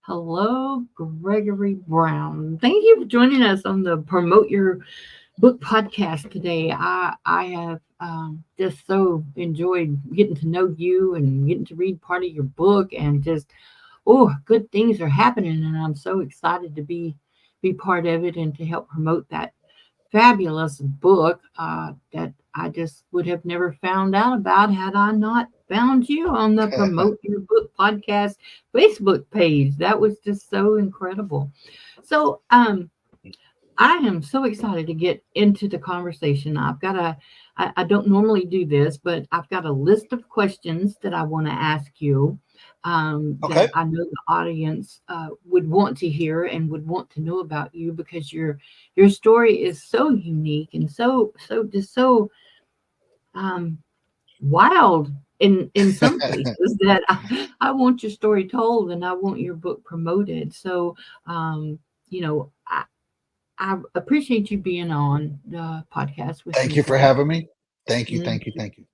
Hello, Gregory Brown. Thank you for joining us on the Promote Your Book podcast today. I have just so enjoyed getting to know you and getting to read part of your book, and just good things are happening, and I'm so excited to be part of it and to help promote that fabulous book that I just would have never found out about had I not found you on the Promote Your Book podcast Facebook page. That was just so incredible. So, I am so excited to get into the conversation. I don't normally do this, but I've got a list of questions that I want to ask you that Okay. I know the audience would want to hear and would want to know about you because your story is so unique and so um, wild in some cases that I want your story told and I want your book promoted. So, you know, I appreciate you being on the podcast with Thank me you for today. having me. Thank you. Mm. Thank you. Thank you.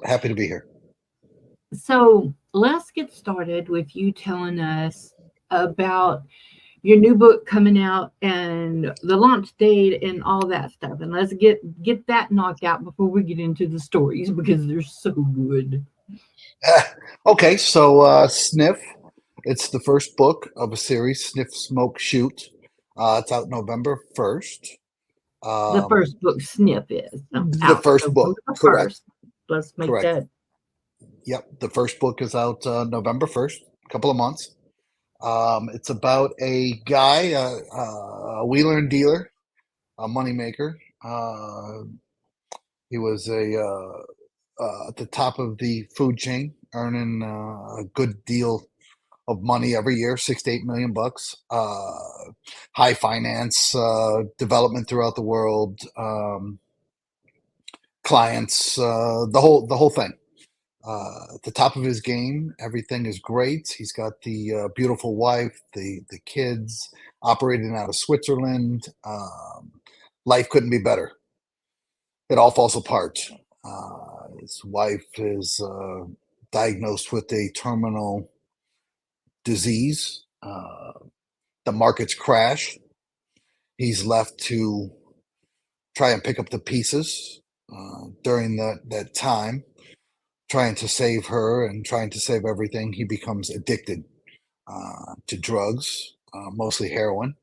Happy to be here. So let's get started with you telling us about your new book coming out and the launch date and all that stuff. And let's get that knocked out before we get into the stories because they're so good. Okay. So, Sniff, it's the first book of a series, Sniff, Smoke, Shoot. It's out November 1st. The Um, first book, Sniff, is the out first book. November Correct. 1st. Let's make Correct. that. Yep. The first book is out November 1st, a couple of months. It's about a guy, a wheeler and dealer, a moneymaker. He was at the top of the food chain, earning a good deal of money every year, 6 to 8 million bucks. High finance, development throughout the world, clients, the whole thing. At the top of his game, everything is great. He's got the beautiful wife, the kids, operating out of Switzerland. Life couldn't be better. It all falls apart. His wife is diagnosed with a terminal disease. The markets crash. He's left to try and pick up the pieces during that time, trying to save her and trying to save everything. He becomes addicted to drugs, mostly heroin.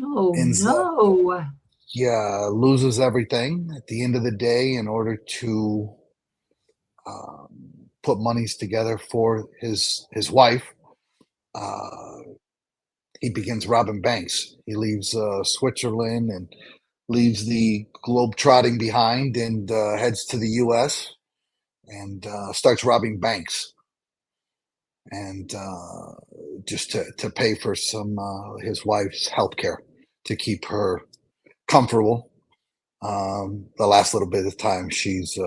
Oh Ends up, no. yeah, loses everything at the end of the day in order to put monies together for his wife. Uh, he begins robbing banks. He leaves Switzerland and leaves the globe trotting behind and heads to the U.S. and starts robbing banks and just to pay for some his wife's health care to keep her comfortable the last little bit of time she's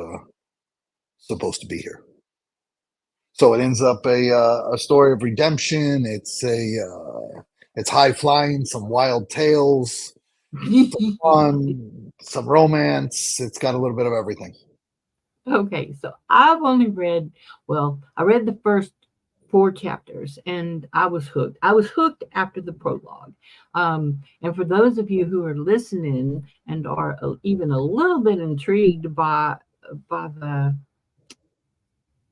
supposed to be here. So it ends up a story of redemption. It's high flying, some wild tales, some fun, some romance. It's got a little bit of everything. Okay, so I've only read, well, I read the first four chapters and I was hooked. I was hooked after the prologue. And for those of you who are listening and are even a little bit intrigued by the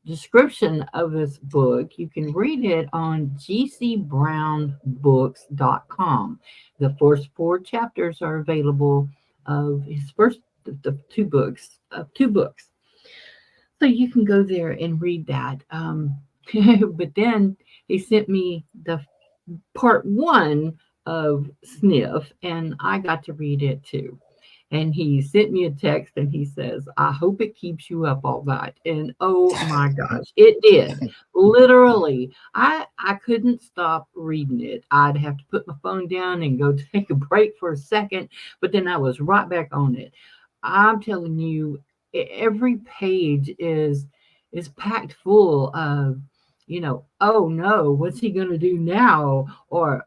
description of this book, you can read it on GCBrownBooks.com. The first four chapters are available of his first the two books. So you can go there and read that. But then he sent me the part one of Sniff, and I got to read it too. And he sent me a text and he says, I hope it keeps you up all night. And oh my gosh, it did. Literally, I couldn't stop reading it. I'd have to put my phone down and go take a break for a second, but then I was right back on it. I'm telling you, every page is packed full of, oh no, what's he gonna do now? Or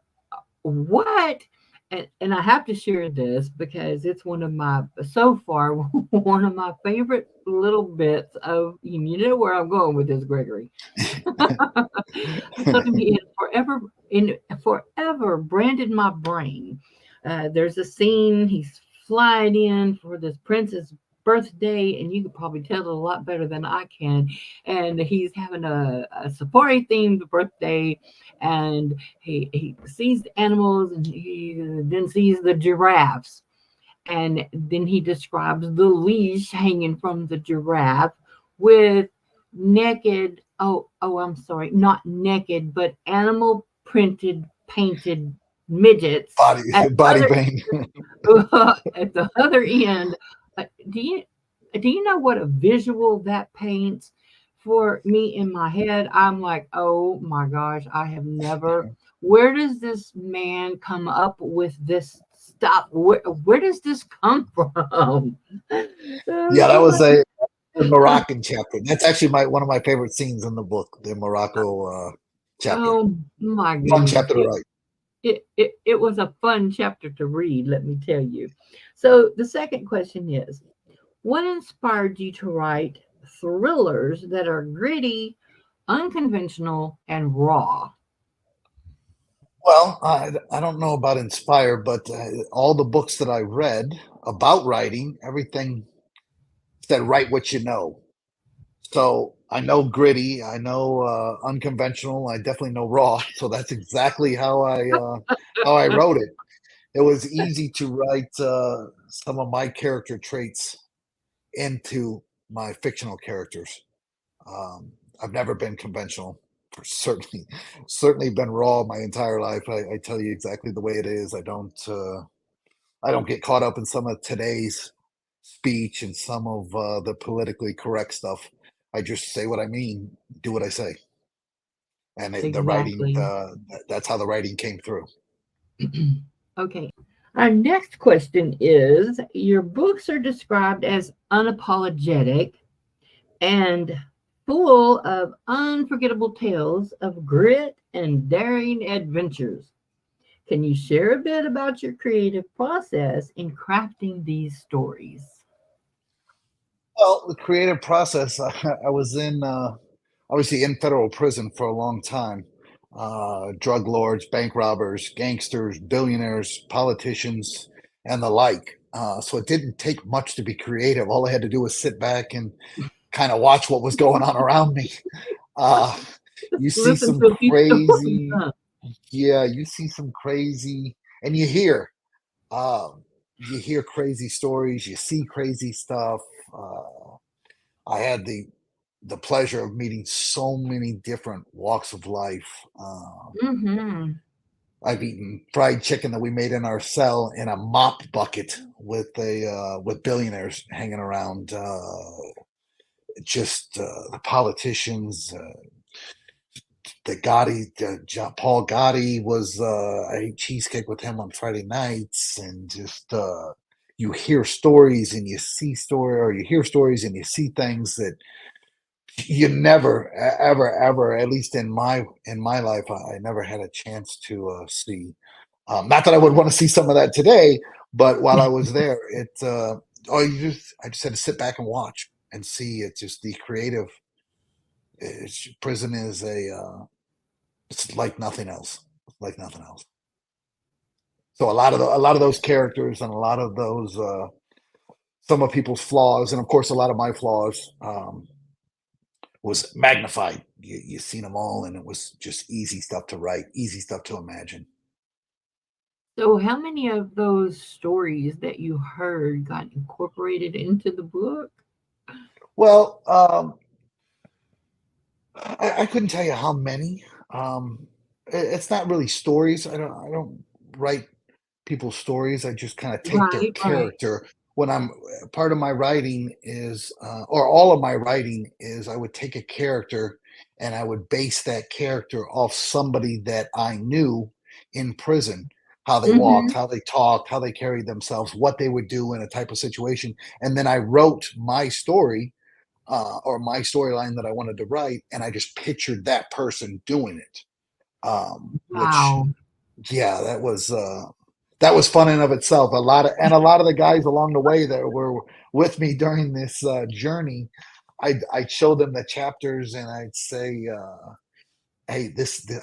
what? and I have to share this because it's one of my so far one of my favorite little bits of you know where I'm going with this, Gregory. Something forever branded my brain. There's a scene he's flying in for this prince's birthday, and you could probably tell it a lot better than I can. And he's having a safari themed birthday, and he sees the animals, and he then sees the giraffes, and then he describes the leash hanging from the giraffe with naked, I'm sorry, not naked, but animal printed painted midgets Body at body other pain. at the other end. Do you know what a visual that paints for me in my head? I'm like, oh my gosh, I have never. Where does this man come up with this stuff? Where does this come from? Yeah, that So was a the Moroccan chapter. That's actually my one of my favorite scenes in the book, the Morocco chapter. oh my Fun goodness. chapter to write. It was a fun chapter to read, let me tell you. So the second question is, what inspired you to write thrillers that are gritty, unconventional, and raw? Well, I don't know about inspire, but all the books that I read about writing, everything said write what you know. So I know gritty, I know unconventional, I definitely know raw. So that's exactly how I wrote it. It was easy to write some of my character traits into my fictional characters. Um, I've never been conventional. Certainly been raw my entire life. I tell you exactly the way it is. I don't get caught up in some of today's speech and some of the politically correct stuff. I just say what I mean, do what I say, and the writing. Exactly. That's how the writing came through. Okay. Our next question is, your books are described as unapologetic and full of unforgettable tales of grit and daring adventures. Can you share a bit about your creative process in crafting these stories? Well, the creative process. I was in obviously in federal prison for a long time. Drug lords, bank robbers, gangsters, billionaires, politicians, and the like. So it didn't take much to be creative. All I had to do was sit back and kind of watch what was going on around me. Uh, you see Listen some to a few stories, crazy, huh? yeah, you see some crazy, and um, you hear crazy stories, you see crazy stuff. I had the pleasure of meeting so many different walks of life. Hmm. I've eaten fried chicken that we made in our cell in a mop bucket with billionaires hanging around. Just the politicians. The Gotti, Paul Gotti was. I ate cheesecake with him on Friday nights, and just you hear stories and you see story, or you hear stories and you see things that you never ever, at least in my life, I never had a chance to see. Not that I would want to see some of that today, but while I was there, I just had to sit back and watch and see. It's just the creative. Prison is it's like nothing else. It's like nothing else. So a lot of those characters and a lot of those some of people's flaws, and of course a lot of my flaws, was magnified. You seen them all, and it was just easy stuff to write, easy stuff to imagine. So, how many of those stories that you heard got incorporated into the book? Well, I couldn't tell you how many. It's not really stories. I don't write people's stories. I just kind of take their Right, right. character. When I'm part of my writing is, or all of my writing is, I would take a character and I would base that character off somebody that I knew in prison, how they walked, Hmm. how they talked, how they carried themselves, what they would do in a type of situation. And then I wrote my story or my storyline that I wanted to write, and I just pictured that person doing it. Which, Wow. yeah, that was. that was fun in of itself. A lot of the guys along the way that were with me during this journey, I'd show them the chapters and I'd say, "Hey,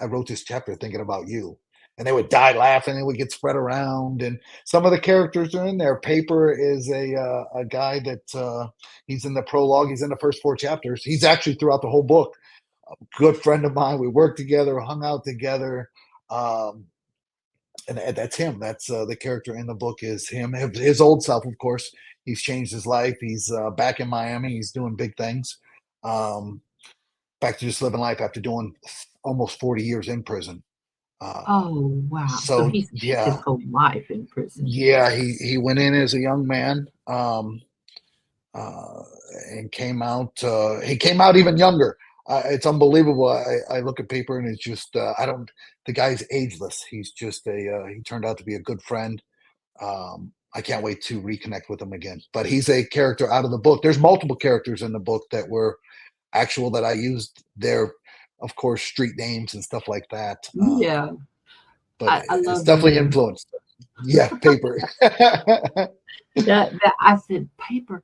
I wrote this chapter thinking about you," and they would die laughing. It would get spread around, and some of the characters are in there. Paper is a guy that he's in the prologue. He's in the first four chapters. He's actually throughout the whole book. A good friend of mine. We worked together, hung out together. Um, and that's him. That's the character in the book is him. His old self, of course. He's changed his life. He's back in Miami. He's doing big things. Um, Back to just living life after doing almost 40 years in prison. Uh, Oh, wow. So so he spent his yeah, whole life in prison. yeah, he went in as a young man, uh, and came out. He came out even younger. It's unbelievable. I look at paper and it's just I don't. The guy's ageless. He's just a. He turned out to be a good friend. I can't wait to reconnect with him again. But he's a character out of the book. There's multiple characters in the book that were actual that I used their, of course, street names and stuff like that. Yeah. But I it's love the definitely name. influenced. Yeah, paper. That I said, paper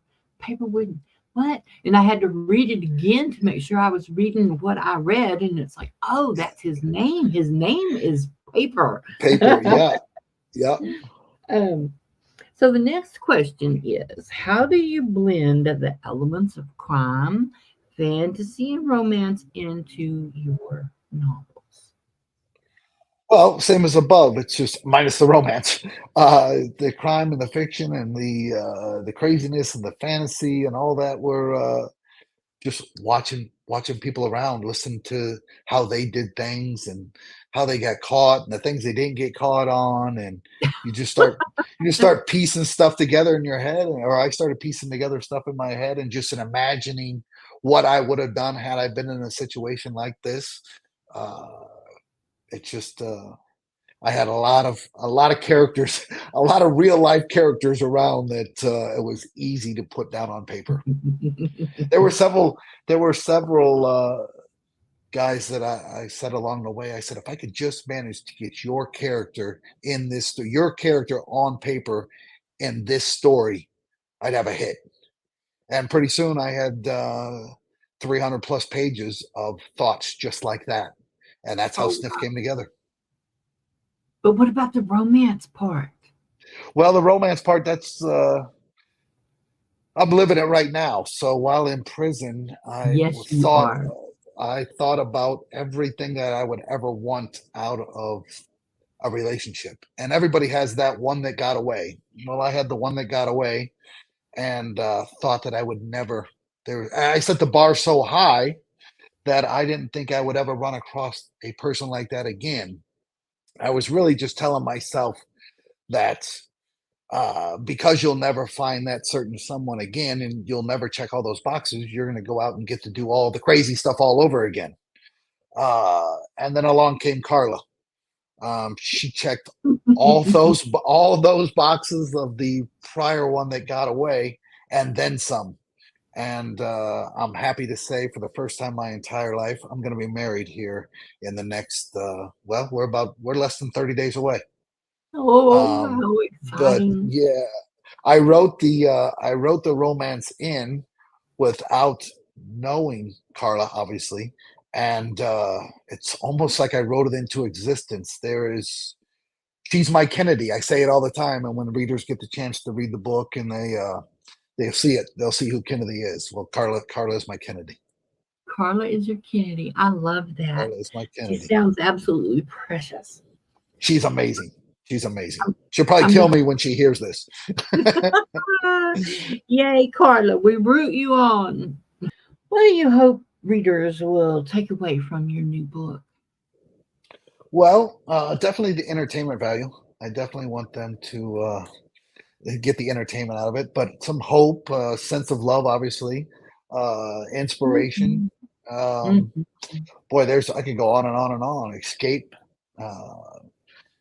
wouldn't what? And I had to read it again to make sure I was reading what I read. And it's like, oh, that's his name. His name is Paper. Paper. Yeah, yeah. um, so the next question is, how do you blend the elements of crime, fantasy, and romance into your novels? Well, same as above. It's just minus the romance, the crime and the fiction and the craziness and the fantasy and all that were just watching people around, listen to how they did things and how they got caught and the things they didn't get caught on, and you just start piecing stuff together in your head, or I started piecing together stuff in my head and just in imagining what I would have done had I been in a situation like this. Uh, it just I had a lot of characters, a lot of real life characters around that it was easy to put down on paper. There were several. There were several guys that I said along the way. I said, if I could just manage to get your character in this, your character on paper in this story, I'd have a hit. And pretty soon, I had 300 plus pages of thoughts just like that, and that's how Oh, Sniff wow. came together. But what about the romance part? Well, the romance part, that's I'm living it right now. So while in prison, Yes, you are. I thought about everything that I would ever want out of a relationship. And everybody has that one that got away. Well, I had the one that got away and thought that I would never there I set the bar so high that I didn't think I would ever run across a person like that again. I was really just telling myself that because you'll never find that certain someone again and you'll never check all those boxes, you're going to go out and get to do all the crazy stuff all over again. And then along came Carla. She checked all those boxes of the prior one that got away and then some. And I'm happy to say for the first time in my entire life, I'm going to be married here in the next, well, we're less than 30 days away. Oh, Um, how but exciting. yeah, I wrote the romance in without knowing Carla, obviously, and it's almost like I wrote it into existence. She's my Kennedy. I say it all the time, and when readers get the chance to read the book and they'll see it, they'll see who Kennedy is. Well, Carla is my Kennedy. Carla is your Kennedy. I love that. Carla is my She Kennedy. sounds absolutely precious. She's amazing. She's amazing. She'll probably I'm kill just, me when she hears this. yay, Carla, we root you on. What do you hope readers will take away from your new book? Well, definitely the entertainment value. I definitely want them to get the entertainment out of it, but some hope, sense of love, obviously, inspiration. Mhm, Um, mhm, Boy, I could go on and on and on. Escape. Uh,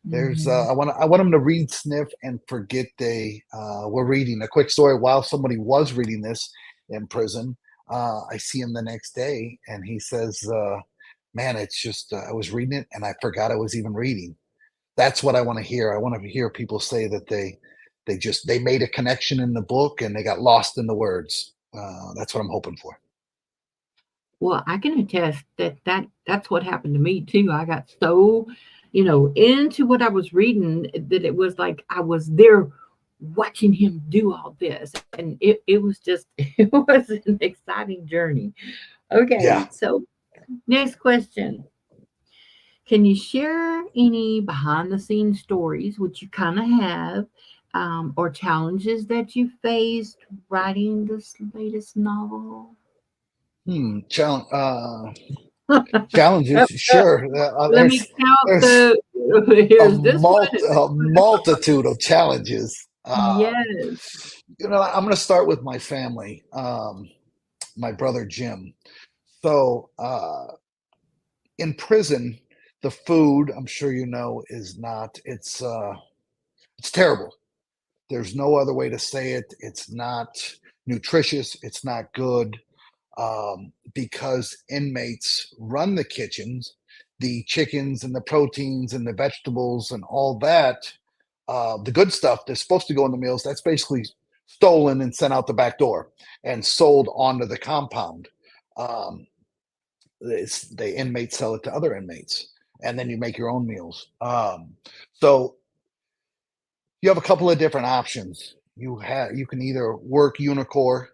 mhm. I want them to read Sniff and forget they were reading. A quick story: while somebody was reading this in prison, I see him the next day, and he says, "Man, it's just I was reading it and I forgot I was even reading." That's what I want to hear. I want to hear people say that they made a connection in the book and they got lost in the words. That's what I'm hoping for. Well, I can attest that's what happened to me too. I got so, into what I was reading that it was like I was there watching him do all this. And it was just it was an exciting journey. Okay, Yeah. so next question. Can you share any behind the scenes stories, which you kind of have, or challenges that you faced writing this latest novel? Challenge. Challenges, sure. Let me count There's the here's this one and this a one. multitude of challenges. Yes. I'm going to start with my family. My brother Jim. So in prison, the food, I'm sure you know, is not. It's terrible. There's no other way to say it. It's not nutritious. It's not good. Because inmates run the kitchens, the chickens and the proteins and the vegetables and all that, the good stuff that's supposed to go in the meals, that's basically stolen and sent out the back door and sold onto the compound. Um, the inmates sell it to other inmates, and then you make your own meals. So you have a couple of different options. You can either work Unicor,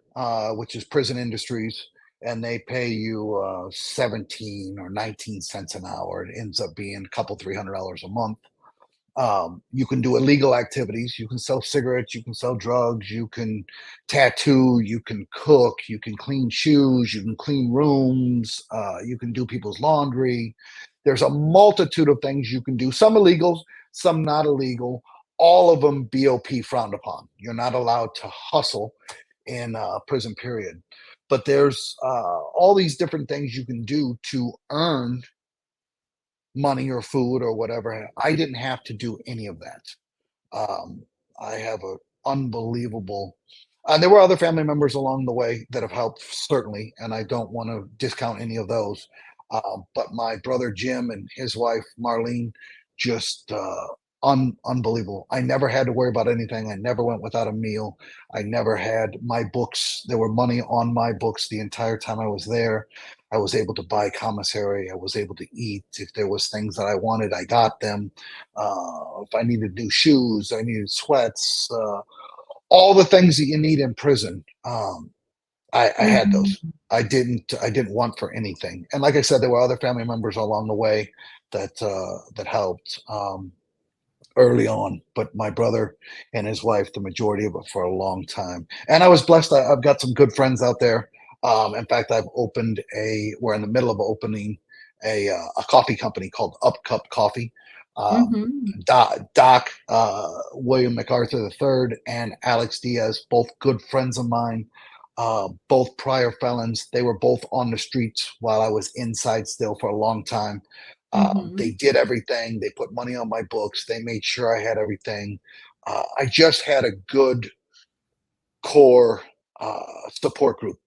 which is prison industries, and they pay you 17 or 19 cents an hour. It ends up being a couple $300 a month. You can do illegal activities. You can sell cigarettes. You can sell drugs. You can tattoo. You can cook. You can clean shoes. You can clean rooms. You can do people's laundry. There's a multitude of things you can do. Some illegal, some not illegal. All of them BOP frowned upon. You're not allowed to hustle in prison, period. But there's all these different things you can do to earn money or food or whatever. I didn't have to do any of that. Um, I have a unbelievable. There were other family members along the way that have helped, certainly, and I don't want to discount any of those. But my brother Jim and his wife Marlene, just unbelievable. I never had to worry about anything. I never went without a meal. I never had my books. There were money on my books the entire time I was there. I was able to buy commissary. I was able to eat. If there was things that I wanted, I got them. If I needed new shoes, I needed sweats, all the things that you need in prison. I had those. Mhm. I didn't want for anything. And like I said, there were other family members along the way that helped early on. But my brother and his wife, the majority of it for a long time. And I was blessed. I've got some good friends out there. In fact, we're in the middle of opening a coffee company called Up Cup Coffee. Um, Mhm. Doc William MacArthur III and Alex Diaz, both good friends of mine, both prior felons. They were both on the streets while I was inside still for a long time. They Mhm. did everything. They put money on my books. They made sure I had everything. I just had a good core support group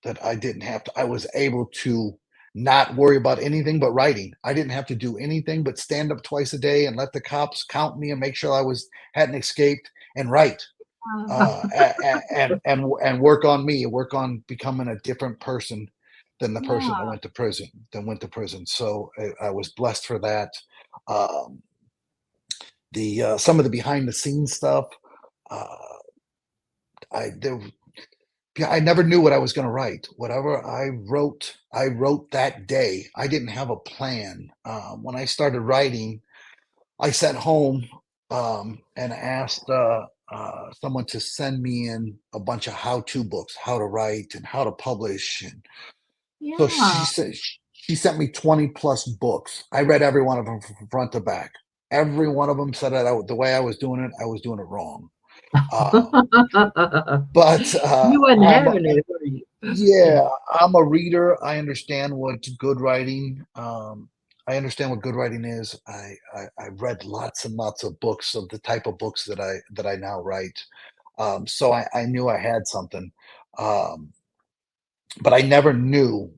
that I didn't have to. I was able to not worry about anything but writing. I didn't have to do anything but stand up twice a day and let the cops count me and make sure I was hadn't escaped and write and work on me, work on becoming a different person than the person Yeah. that went to prison. So I was blessed for that. Um, the Some of the behind the scenes stuff. Uh, I there Yeah, I never knew what I was going to write. Whatever I wrote that day. I didn't have a plan. When I started writing, I sat home and asked someone to send me in a bunch of how-to books, how to write and how to publish. And so Yeah. she sent me 20 plus books. I read every one of them from front to back. Every one of them said that the way I was doing it wrong. Um, but You wasn't having it, were you? Yeah, I'm a reader. I understand what good writing. I understand what good writing is. I read lots and lots of books of the type of books that I now write. So I knew I had something, um, but I never knew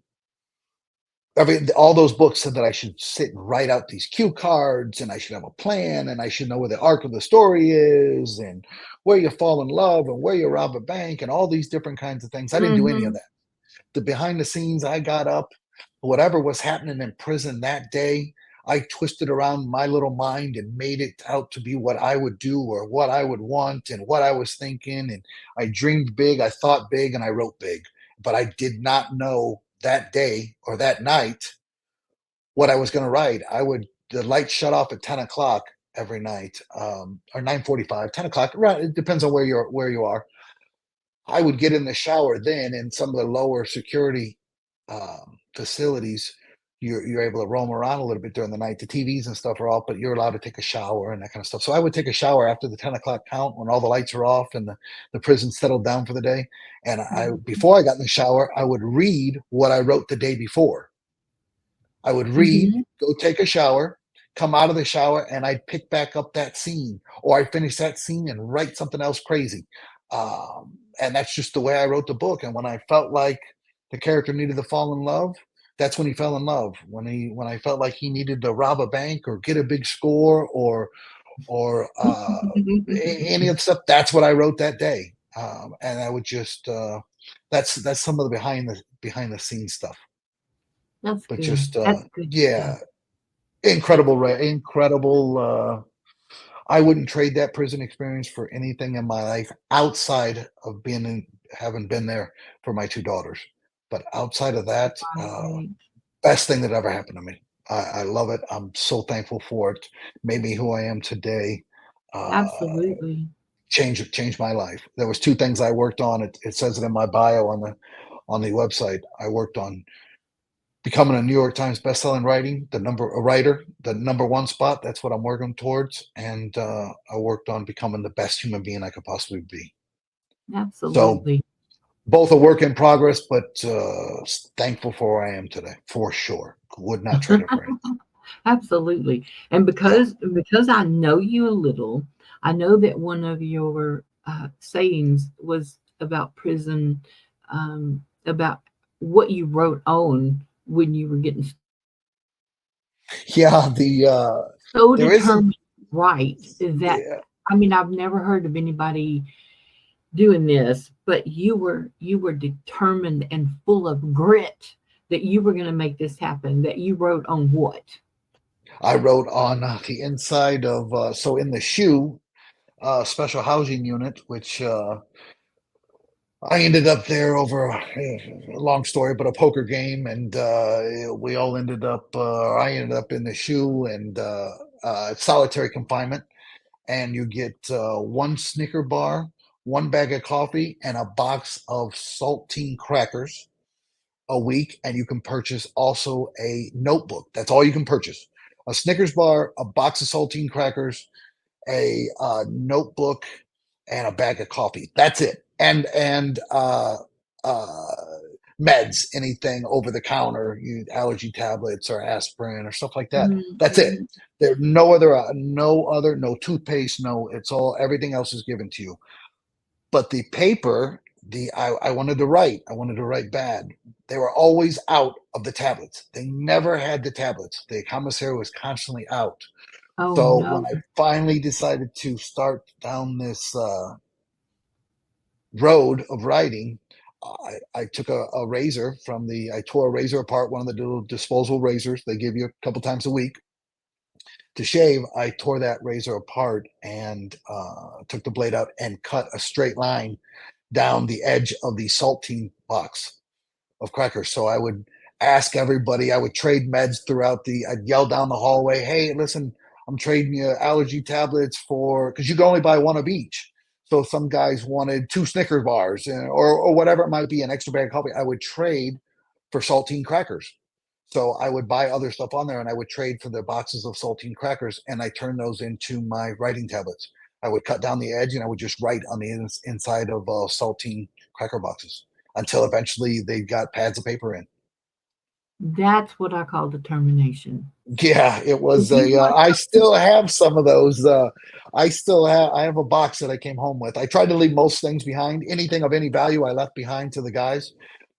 all those books said that I should sit and write out these cue cards, and I should have a plan, and I should know where the arc of the story is, and where you fall in love, and where you rob a bank, and all these different kinds of things. I didn't do any of Mhm. that. The behind the scenes, I got up, whatever was happening in prison that day, I twisted around my little mind and made it out to be what I would do or what I would want and what I was thinking. And I dreamed big, I thought big, and I wrote big. But I did not know that day or that night what I was going to write. The lights shut off at 10 o'clock every night, or 9:45, 10 o'clock. Right. It depends on where you are. I would get in the shower then in some of the lower security facilities. You're able to roam around a little bit during the night. The TVs and stuff are off, but you're allowed to take a shower and that kind of stuff. So I would take a shower after the 10 o'clock count when all the lights are off and the prison settled down for the day. And Mhm. before I got in the shower, I would read what I wrote the day before. I would read, Mhm. go take a shower, come out of the shower, and I'd pick back up that scene, or I'd finish that scene and write something else crazy. And that's just the way I wrote the book. And when I felt like the character needed to fall in love, that's when he fell in love. When I felt like he needed to rob a bank or get a big score or any of the stuff, that's what I wrote that day. And I would just that's some of the behind the scenes stuff. That's But good. just That's good stuff. yeah, That's incredible. I wouldn't trade that prison experience for anything in my life outside of having been there for my two daughters. But outside of that, right. best thing that ever happened to me. I love it. I'm so thankful for it. Made me who I am today. Uh, Absolutely. changed my life. There was two things I worked on. It says it in my bio on the website. I worked on becoming a New York Times bestselling writer, the number one spot. That's what I'm working towards. And I worked on becoming the best human being I could possibly be. So Absolutely. both a work in progress, but thankful for where I am today, for sure. Would not trade it for anything. Absolutely. And Yeah. because I know you a little, I know that one of your sayings was about prison, about what you wrote on when you were getting Yeah. so There isn't, determined, right? That yeah, I mean, I've never heard of anybody doing this, but you were determined and full of grit that you were going to make this happen. That you wrote on what? I wrote on the inside of, so in the shoe, special housing unit, which I ended up there over a long story, but a poker game, and we all ended up. I ended up in the shoe and solitary confinement, and you get one Snicker bar, one bag of coffee, and a box of saltine crackers a week, and you can purchase also a notebook. That's all you can purchase: a Snickers bar, a box of saltine crackers, a notebook, and a bag of coffee. That's it. Uh, meds, anything over the counter, allergy tablets or aspirin or stuff like that. That's it. Mhm. There's no toothpaste, no. It's all everything else is given to you. But the paper, I wanted to write. I wanted to write bad. They were always out of the tablets. They never had the tablets. The commissary was constantly out. Oh So when no. I finally decided to start down this road of writing, I took a razor I tore a razor apart, one of the little disposable razors they give you a couple times a week to shave. I tore that razor apart and took the blade out and cut a straight line down the edge of the saltine box of crackers. So I would ask everybody, I would trade meds I'd yell down the hallway, hey, listen, I'm trading you allergy tablets because you can only buy one of each. So some guys wanted two Snickers bars or whatever it might be, an extra bag of coffee. I would trade for saltine crackers. So I would buy other stuff on there and I would trade for the boxes of saltine crackers and I turned those into my writing tablets. I would cut down the edge and I would just write on the inside of saltine cracker boxes until eventually they got pads of paper in. That's what I call determination. Yeah, it If was you a. want I something, still have some of those. I have a box that I came home with. I tried to leave most things behind. Anything of any value, I left behind to the guys.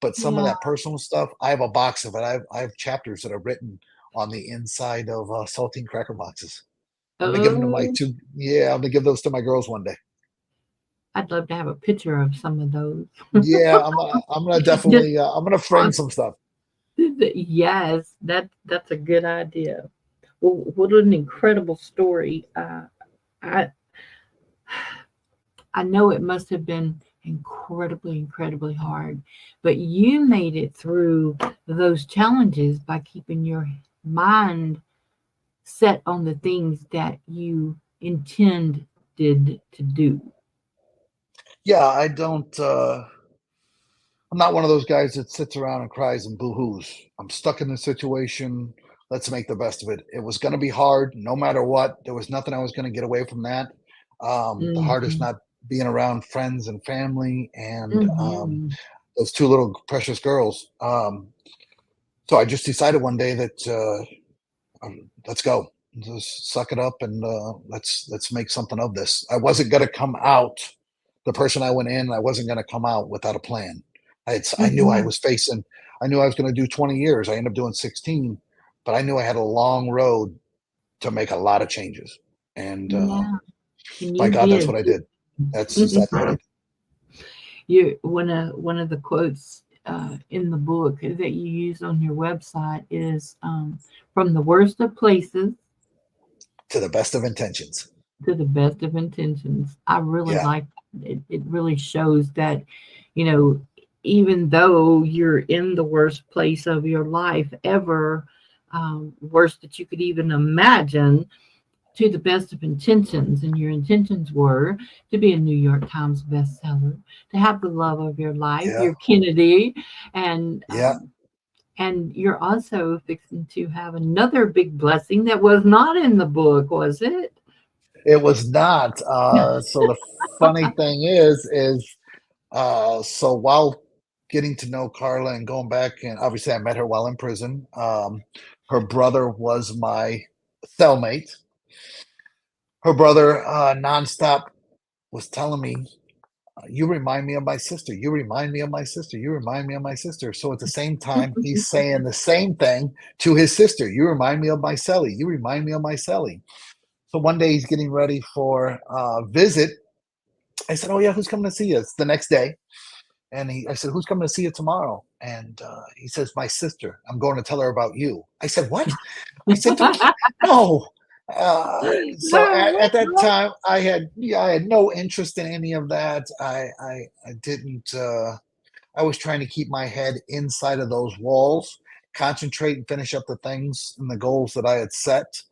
but some of Yeah. that personal stuff, I have a box of it. I have chapters that are written on the inside of saltine cracker boxes. I'm gonna give them to my Oh, two. Yeah, I'm gonna give those to my girls one day. I'd love to have a picture of some of those. Yeah, I'm gonna Just definitely I'm gonna frame on, some stuff. yes, that's a good idea. Well, what an incredible story. I I know it must have been incredibly hard, but you made it through those challenges by keeping your mind set on the things that you intended to do. Yeah, I don't. I'm not one of those guys that sits around and cries and boo-hoos. I'm stuck in this situation. Let's make the best of it. It was going to be hard, no matter what. There was nothing I was going to get away from that. The hardest Mhm. not being around friends and family and Mhm. those two little precious girls. So I just decided one day that let's go, just suck it up, and let's make something of this. I wasn't going to come out the person I went in. I wasn't going to come out without a plan. I knew I Mhm. was facing. I knew I was going to do 20 years. I ended up doing 16, but I knew I had a long road to make a lot of changes. And Yeah, and by you God, that's did. what I did. That's exactly what I did. You one of the quotes in the book that you use on your website is from the worst of places To the best of intentions. to the best of intentions. I really Yeah, like that. It really shows that, you know, even though you're in the worst place of your life ever, worst that you could even imagine, to the best of intentions, and your intentions were to be a New York Times bestseller, to have the love of your life, yeah, your Kennedy, and yeah. you're also fixing to have another big blessing that was not in the book, was it? It was not. So the funny thing is so while getting to know Carla and going back, and obviously I met her while in prison. Her brother was my cellmate. Her brother nonstop was telling me, "You remind me of my sister. You remind me of my sister. You remind me of my sister." So at the same time, he's saying the same thing to his sister. You remind me of my Sally. You remind me of my Sally. So one day he's getting ready for a visit. I said, "Oh yeah, who's coming to see us?" The next day, and I said, "Who's coming to see you tomorrow?" And he says, "My sister. I'm going to tell her about you." I said, "What?" I said, "No." So at that time, I had no interest in any of that. I didn't. I was trying to keep my head inside of those walls, concentrate and finish up the things and the goals that I had set.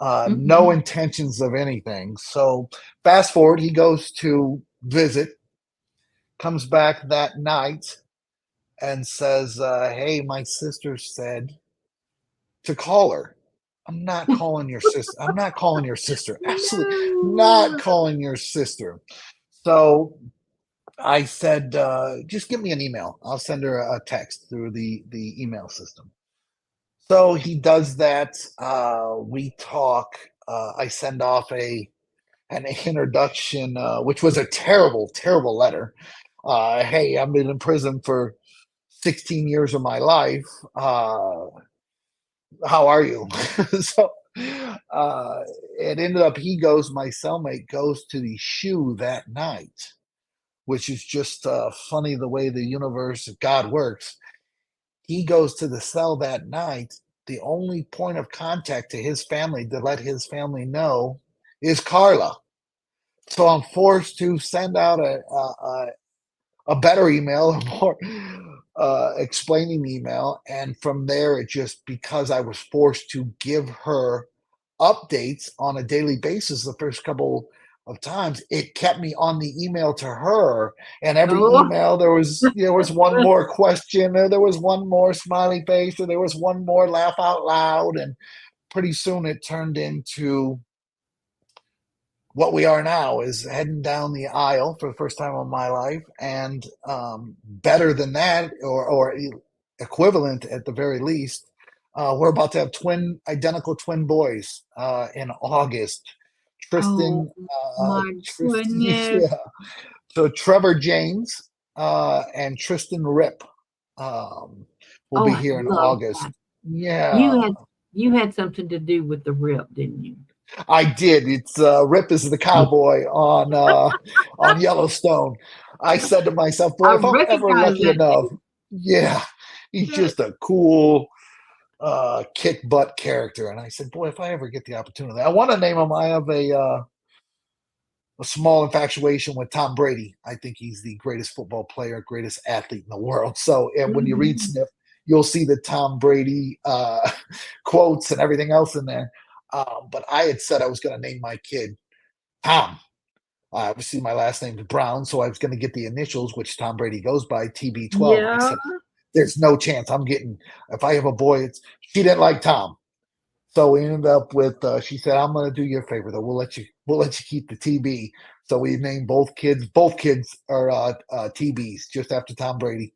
No Mhm. intentions of anything. So fast forward, he goes to visit, comes back that night, and says, "Hey, my sister said to call her." I'm not calling your sister. I'm not calling your sister. Absolutely not No. calling your sister. So I said, just give me an email. I'll send her a text through the email system. So he does that. We talk. I send off an introduction, which was a terrible letter. Hey, I've been in prison for 16 years of my life. How are you? So uh, it ended up, my cellmate goes to the shoe that night, which is just funny the way the universe, God works. He goes to the cell that night. The only point of contact to his family to let his family know is Carla. So I'm forced to send out a better email, a more explaining email. And from there, it just, because I was forced to give her updates on a daily basis the first couple of times, it kept me on the email to her. And every Oh. email, there was one more question, or there was one more smiley face, or there was one more laugh out loud. And pretty soon it turned into what we are now, is heading down the aisle for the first time in my life, and better than that, or equivalent at the very least, we're about to have identical twin boys in August. Oh Tristan, my Tristan, goodness. yeah. So Trevor James and Tristan Rip. Will Oh, be I here in love that. August. Yeah, You had you had something to do with the rip, didn't you? I did. It's Rip is the cowboy on Yellowstone. I said to myself, boy, I if I'm ever recognize lucky that enough, name. yeah, he's just a cool kick butt character. And I said, boy, if I ever get the opportunity, I want to name him. I have a small infatuation with Tom Brady. I think he's the greatest football player, greatest athlete in the world. So, and when you read Mhm. SNIFF, you'll see the Tom Brady quotes and everything else in there. But I had said I was going to name my kid Tom. Obviously, my last name is Brown, so I was going to get the initials, which Tom Brady goes by, TB12. I Yeah. said, "There's no chance I'm getting. If I have a boy, it's." She didn't like Tom, so we ended up with. She said, "I'm going to do you a favor, though. We'll let you keep the TB." So we named both kids. Both kids are TBs, just after Tom Brady,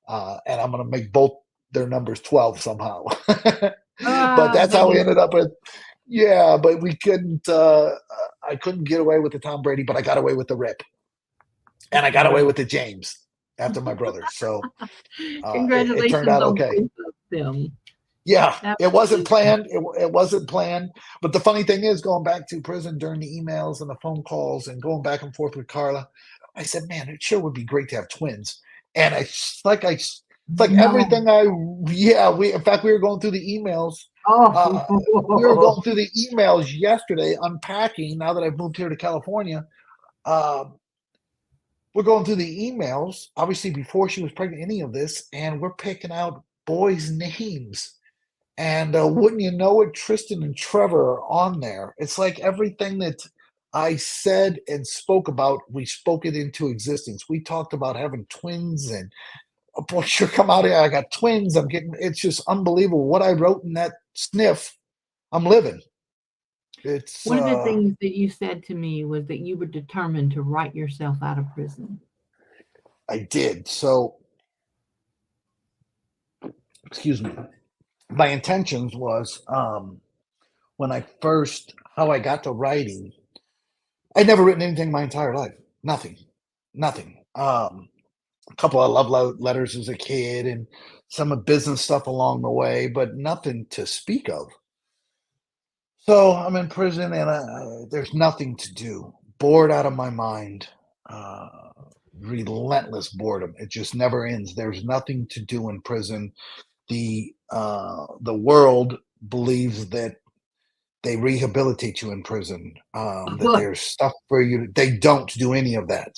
and I'm going to make both their numbers 12 somehow. But that's That how we is ended up with. Yeah, but we couldn't. I couldn't get away with the Tom Brady, but I got away with the Rip, and I got away well. with the James after my brother. So it turned Congratulations out on okay. both of them. Yeah, it wasn't Absolutely. planned. It wasn't planned. But the funny thing is, going back to prison during the emails and the phone calls and going back and forth with Carla, I said, "Man, it sure would be great to have twins." And it's like No. everything I yeah we in fact we were going through the emails. Uh, we were Oh. going through the emails yesterday, unpacking. Now that I've moved here to California, um, we're going through the emails. Obviously, before she was pregnant, any of this, and we're picking out boys' names. And wouldn't you know it, Tristan and Trevor are on there. It's like everything that I said and spoke about, we spoke it into existence. We talked about having twins, and oh boy, sure come out here. I got twins. I'm getting. It's just unbelievable what I wrote in that sniff. I'm living. It's One of the things that you said to me was that you were determined to write yourself out of prison. I did. So excuse me. My intentions was when I first how I got to writing. I'd never written anything my entire life. Nothing. Nothing. A couple of letters as a kid and some of business stuff along the way, but nothing to speak of. So I'm in prison and there's nothing to do. Bored out of my mind. Uh, Relentless boredom. It just never ends. There's nothing to do in prison. The world believes that they rehabilitate you in prison. That there's stuff for you. They don't do any of that.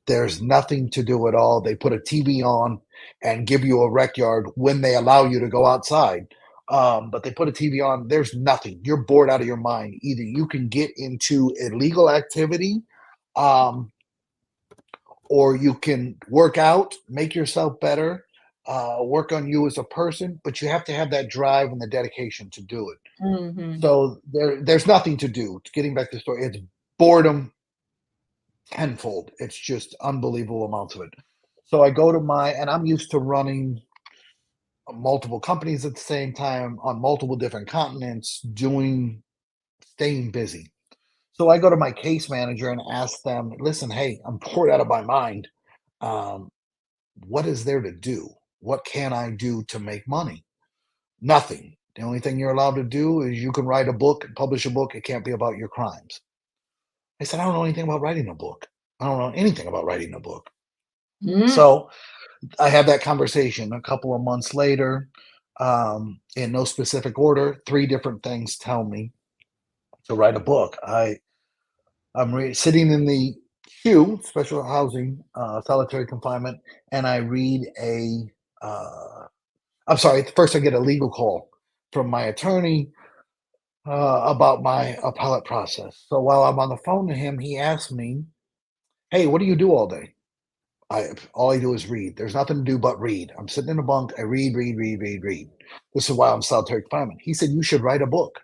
There's nothing to do at all. They put a TV on and give you a rec yard when they allow you to go outside. But they put a TV on. There's nothing. You're bored out of your mind. Either you can get into illegal activity, um, or you can work out, make yourself better, work on you as a person. But you have to have that drive and the dedication to do it. Mhm. So there's nothing to do. Getting back to the story, it's boredom tenfold. It's just unbelievable amounts of it. So I go to and I'm used to running multiple companies at the same time on multiple different continents, staying busy. So I go to my case manager and ask them, listen, hey, I'm bored out of my mind. Um, what is there to do? What can I do to make money? Nothing. The only thing you're allowed to do is you can write a book, publish a book. It can't be about your crimes. I said, I don't know anything about writing a book. I don't know anything about writing a book. Mm. So I had that conversation a couple of months later, in no specific order. Three different things tell me to write a book. I'm sitting in the queue, special housing, solitary confinement, and I read I'm sorry, first I get a legal call from my attorney about my appellate process. So while I'm on the phone to him, he asked me, "Hey, what do you do all day?" All I do is read. There's nothing to do but read. I'm sitting in a bunk. I read, read, read, read, read. This is why I'm solitary confinement. He said you should write a book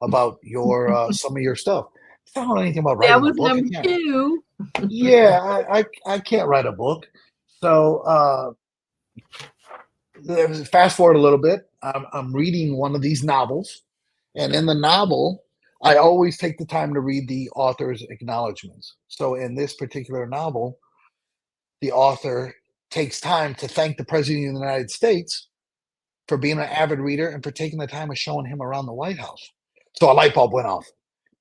about your some of your stuff. I don't know anything about That writing a was book. I number can't. 2. Yeah, I can't write a book. So fast forward a little bit. I'm reading one of these novels, and in the novel, I always take the time to read the author's acknowledgments. So in this particular novel, the author takes time to thank the president of the United States for being an avid reader and for taking the time of showing him around the White House. So a light bulb went off.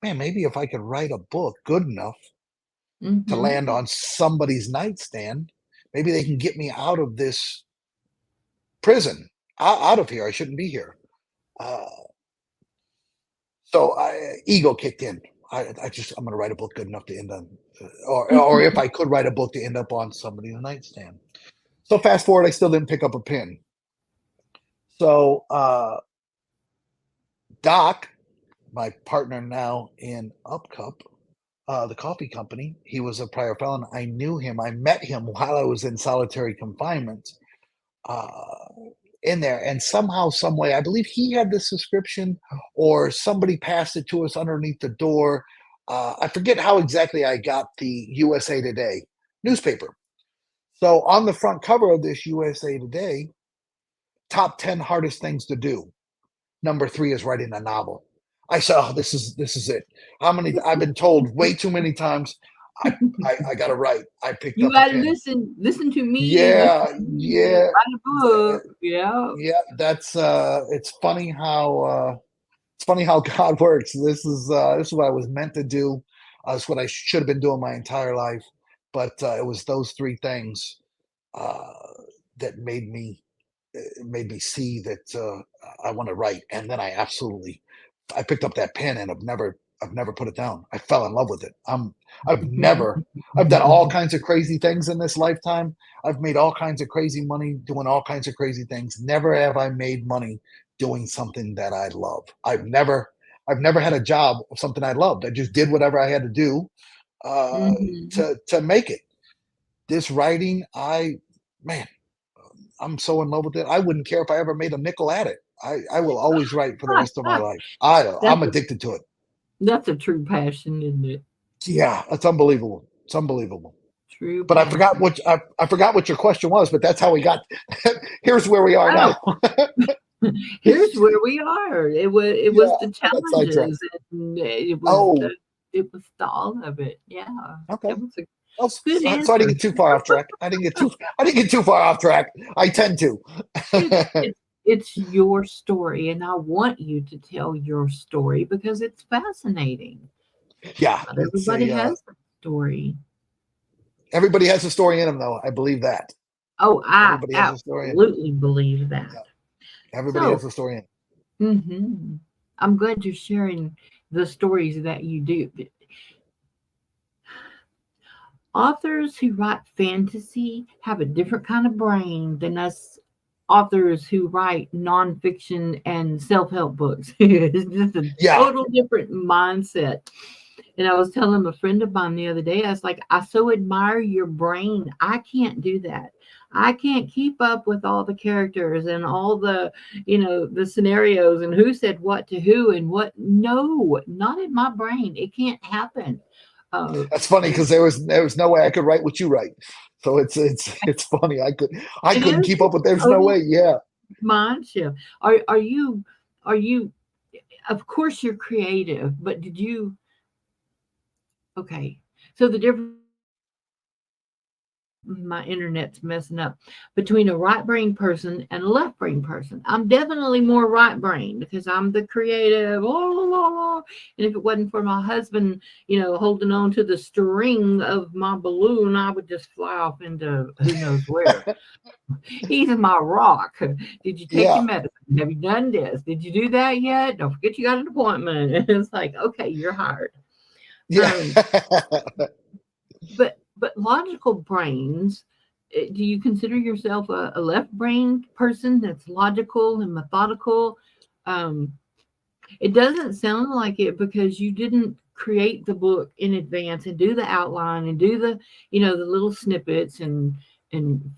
Man, maybe if I could write a book good enough to Mm-hmm. land on somebody's nightstand, maybe they can get me out of this prison, out of here. I shouldn't be here. Uh, so ego kicked in. I'm going to write a book good enough to end on, or if I could write a book to end up on somebody's nightstand. So fast forward, I still didn't pick up a pen. So Doc, my partner now in Upcup, the coffee company, he was a prior felon. I knew him. I met him while I was in solitary confinement in there. And somehow, some way, I believe he had the subscription or somebody passed it to us underneath the door. I forget how exactly I got the USA Today newspaper. So on the front cover of this USA Today, top 10 hardest things to do. Number 3 is writing a novel. I said, oh, this is it. I've been told way too many times. I got to write. I picked You up a gotta pen. listen to me. Yeah, Listen to me, yeah, write a book. Yeah. yeah. That's it's funny how God works. This is what I was meant to do. It's what I should have been doing my entire life. But it was those 3 things that made me see that I want to write. And then I picked up that pen and I've never put it down. I fell in love with it. I've done all kinds of crazy things in this lifetime. I've made all kinds of crazy money doing all kinds of crazy things. Never have I made money doing something that I love. I've never had a job of something I loved. I just did whatever I had to do to make it. This writing, man, I'm so in love with it. I wouldn't care if I ever made a nickel at it. I will always write for the rest of my life. I'm addicted to it. That's a true passion, isn't it? Yeah, it's unbelievable. It's unbelievable. True But passion. I forgot what your question was. But that's how we got. Here's where we are now. Here's where we are. It was the challenges, and it was all of it. Yeah, Okay. it was a good answer. So I didn't get too far off track. I didn't get too far off track. I tend to. It's your story, and I want you to tell your story because it's fascinating. Yeah, Not everybody has a story. Everybody has a story in them, though. I believe that. Oh, I absolutely believe that. Yeah. Everybody has a story in. Mm-hmm. I'm glad you're sharing the stories that you do. Authors who write fantasy have a different kind of brain than us authors who write nonfiction and self-help books. It's just a total different mindset. And I was telling a friend of mine the other day, I was like, I so admire your brain. I can't do that. I can't keep up with all the characters and all the, the scenarios and who said what to who and what. No, not in my brain. It can't happen. That's funny because there was no way I could write what you write. So it's funny. I couldn't keep up with. There's no way. Yeah. Mind shift. Are you? Of course, you're creative, but did you? Okay, so the difference. My internet's messing up between a right brain person and a left brain person. I'm definitely more right brain because I'm the creative. And if it wasn't for my husband, holding on to the string of my balloon, I would just fly off into who knows where. He's my rock. Did you take your medicine? Have you done this? Did you do that yet? Don't forget you got an appointment. And it's like, okay, you're hired. Yeah. But logical brains, do you consider yourself a left brain person that's logical and methodical? It doesn't sound like it because you didn't create the book in advance and do the outline and do the the little snippets and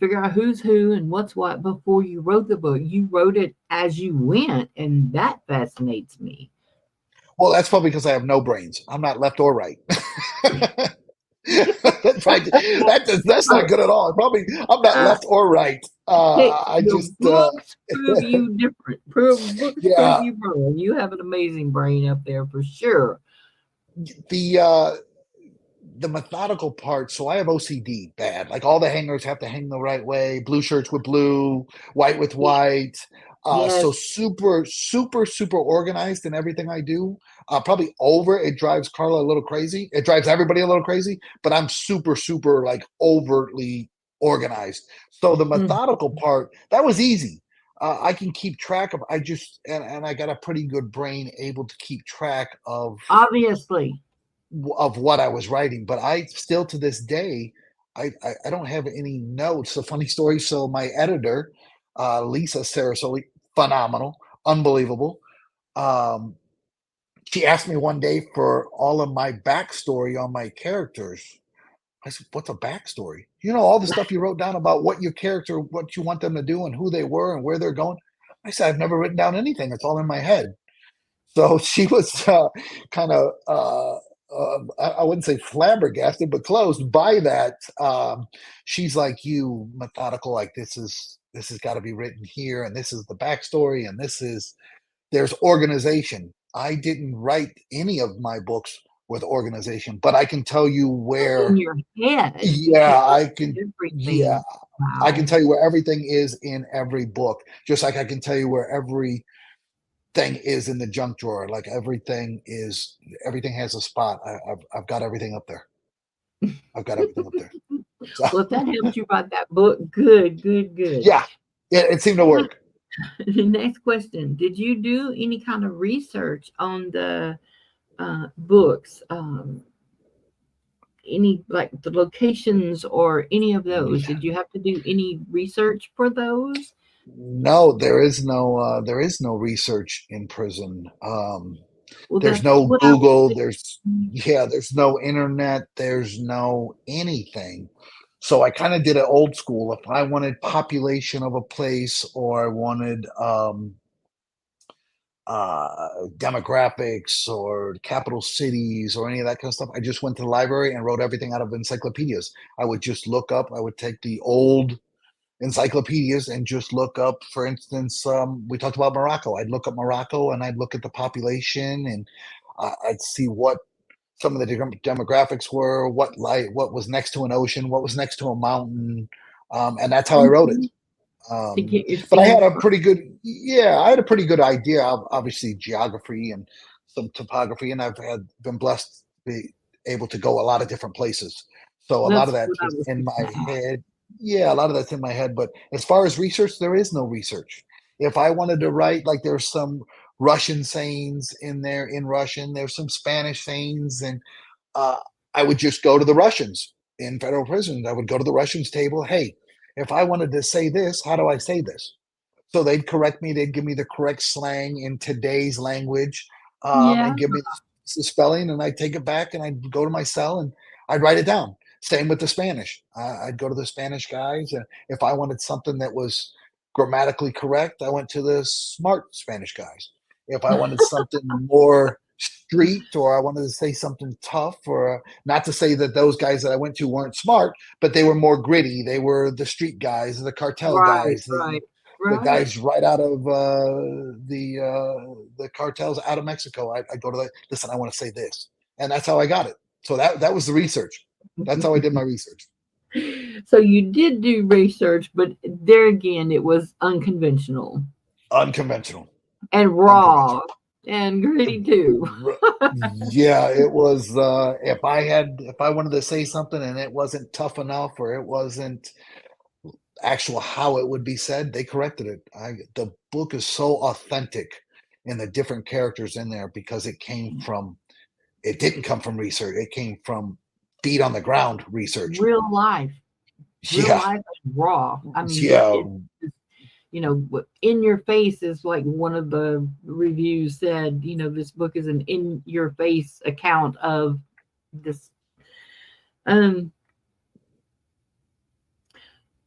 figure out who's who and what's what before you wrote the book. You wrote it as you went, and that fascinates me. Well, that's probably because I have no brains. I'm not left or right. That's not good at all. Probably I'm not left or right. Books prove you different. Prove you wrong. You have an amazing brain up there for sure. The the methodical part. So I have OCD bad. Like all the hangers have to hang the right way. Blue shirts with blue, white with Yeah. white. So Yes. super, super, super organized in everything I do. Probably over. It drives Carla a little crazy. It drives everybody a little crazy. But I'm super, super like overtly organized. So the Mm. methodical part that was easy. I can keep track of. I just and I got a pretty good brain able to keep track Obviously. of what I was writing, but I still to this day, I don't have any notes. A funny story. So my editor, Lisa Sarasoli, phenomenal, unbelievable. Um, she asked me one day for all of my backstory on my characters. I said, "What's a backstory? You know, all the stuff you wrote down about what your character, what you want them to do, and who they were, and where they're going." I said, "I've never written down anything. It's all in my head." So she was kind of, I wouldn't say flabbergasted, but close by that. She's like, "You methodical, like this has got to be written here, and this is the backstory, and there's organization." I didn't write any of my books with organization, but I can tell you In where. your head, you Yeah, kept I can. Yeah, everything. I can Wow. tell you where everything is in every book, just like I can tell you where every thing is in the junk drawer. Like everything has a spot. I've got everything up there. I've got everything up there. So Well, if that helped you write that book, good, good, good. yeah, it seemed to work. Next question. Did you do any kind of research on the books? Any like the locations or any of those? Did you have to do any research for those? No, there is no research in prison. Well, There's that's no what I was Google. thinking. There's no internet. There's no anything. So I kind of did it old school. If I wanted population of a place or I wanted demographics or capital cities or any of that kind of stuff, I just went to the library and wrote everything out of encyclopedias. I would just look up, I would take the old encyclopedias and just look up, for instance, we talked about Morocco. I'd look up Morocco and I'd look at the population and I'd see what some of the demographics were, what was next to an ocean, what was next to a mountain. And that's how I wrote it. Mhm. To get your But I had scenes a right. pretty good, yeah, I had a pretty good idea of obviously geography and some topography, and I've had been blessed to be able to go a lot of different places. So a lot of That's that what I is was in my fixing to ask. head. Yeah, a lot of that's in my head. But as far as research, there is no research. If I wanted to write, like there's some Russian sayings in there in Russian, there's some Spanish sayings, and uh, I would just go to the Russians in federal prisons. I would go to the Russians table. Hey, if I wanted to say this, how do I say this? So they'd correct me. They'd give me the correct slang in today's language, Yeah. and give me the spelling, and I'd take it back and I'd go to my cell and I'd write it down. Same with the Spanish. I'd go to the Spanish guys, and if I wanted something that was grammatically correct, I went to the smart Spanish guys. If I wanted something more street, or I wanted to say something tough, or not to say that those guys that I went to weren't smart, but they were more gritty. They were the street guys, the cartel Right, guys, right, the right. guys right out of the cartels out of Mexico. I go to that. Listen, I want to say this, and that's how I got it. So that was the research. That's how I did my research. So you did do research, but there again, it was unconventional Unconventional, and raw unconventional. and gritty too. Yeah, it was. If I wanted to say something and it wasn't tough enough, or it wasn't actual how it would be said, they corrected it. The book is so authentic in the different characters in there because it didn't come from research. It came from feet on the ground research. Real life, real Yeah, life and raw. I mean, yeah, it in your face is like one of the reviews said, this book is an in your face account of this. Um,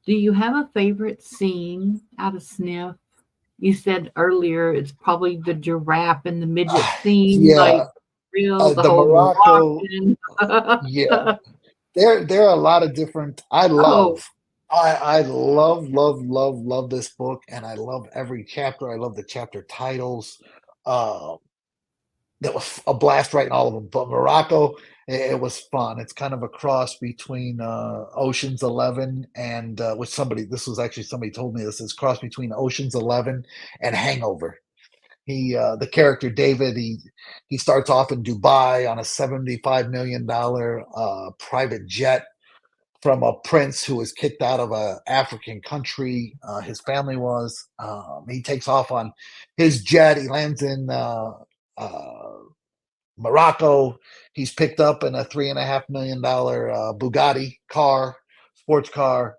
do you have a favorite scene out of Sniff? You said earlier it's probably the giraffe and the midget scene, yeah. like real, the The whole Morocco, Moroccan. yeah. There are a lot of different. Oh, I love this book, and I love every chapter. I love the chapter titles. Uh, that was a blast writing all of them. But Morocco, it was fun. It's kind of a cross between Ocean's 11 and which somebody, this was actually somebody told me this is cross between Ocean's 11 and Hangover. The character David, he starts off in Dubai on a $75 million private jet from a prince who was kicked out of a African country. His family was. He takes off on his jet. He lands in uh, Morocco. He's picked up in a $3.5 million Bugatti car, sports car.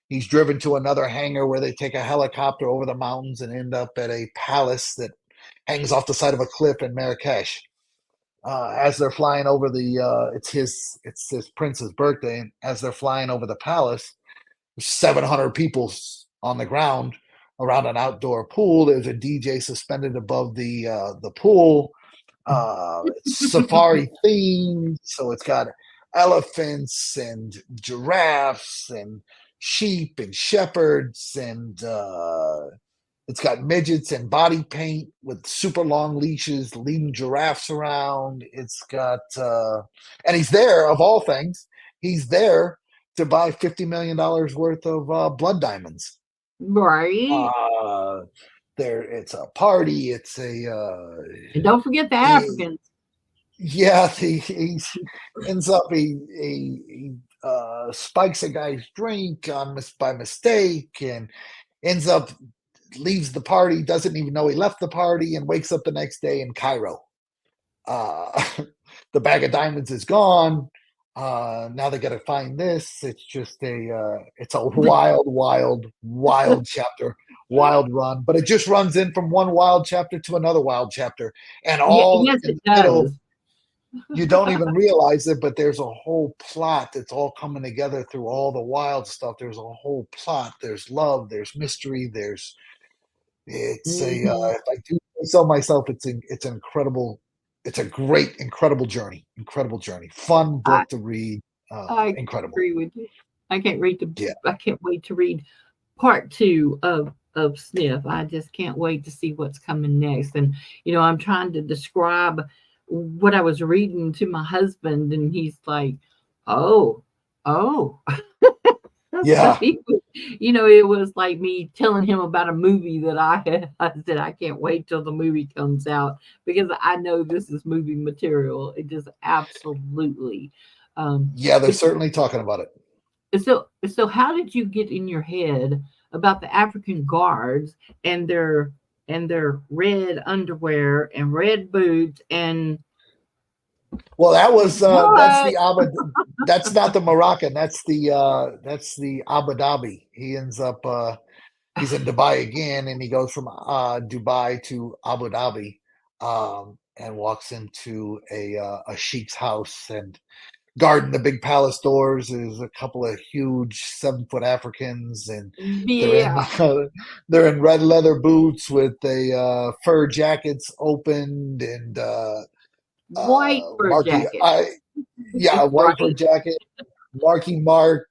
He's driven to another hangar where they take a helicopter over the mountains and end up at a palace that hangs off the side of a cliff in Marrakesh. As they're flying over it's his prince's birthday, and as they're flying over the palace, there's 700 people on the ground around an outdoor pool. There's a DJ suspended above the pool. It's safari themed, so it's got elephants and giraffes and sheep and shepherds, and it's got midgets and body paint with super long leashes leading giraffes around. It's got, and he's there, of all things, he's there to buy $50 million worth of blood diamonds. Right. Uh, it's a party. It's a, And don't forget the he, Africans. yeah, he ends up, spikes a guy's drink by mistake and ends up leaves the party, doesn't even know he left the party, and wakes up the next day in Cairo. Uh, the bag of diamonds is gone. Now they got to find this. It's just it's a wild, wild, wild chapter, wild run. But it just runs in from one wild chapter to another wild chapter, and Yeah, all yes, in it the middle. does. You don't even realize it, but there's a whole plot that's all coming together through all the wild stuff. There's a whole plot. There's love. There's mystery. It's Hmm. if I do say so myself, it's an incredible, it's a great, incredible journey, fun I book to read, I incredible. agree with you. I can't read the. Yeah, I can't wait to read part two of Sniff. I just can't wait to see what's coming next. And I'm trying to describe what I was reading to my husband, and he's like, "Oh, oh." So yeah, it was like me telling him about a movie that I said I can't wait till the movie comes out because I know this is movie material. It just absolutely. yeah. They're But certainly talking about it. so how did you get in your head about the African guards and their red underwear and red boots and Well, that's what? the that's not the Moroccan. That's the Abu Dhabi. He ends up he's in Dubai again, and he goes from Dubai to Abu Dhabi, and walks into a sheik's house, and guarding the big palace doors is a couple of huge 7 foot Africans, and they're in Yeah, they're in red leather boots with the fur jackets opened, and white fur Marky, jacket, yeah, white fur right? jacket, Marky Mark,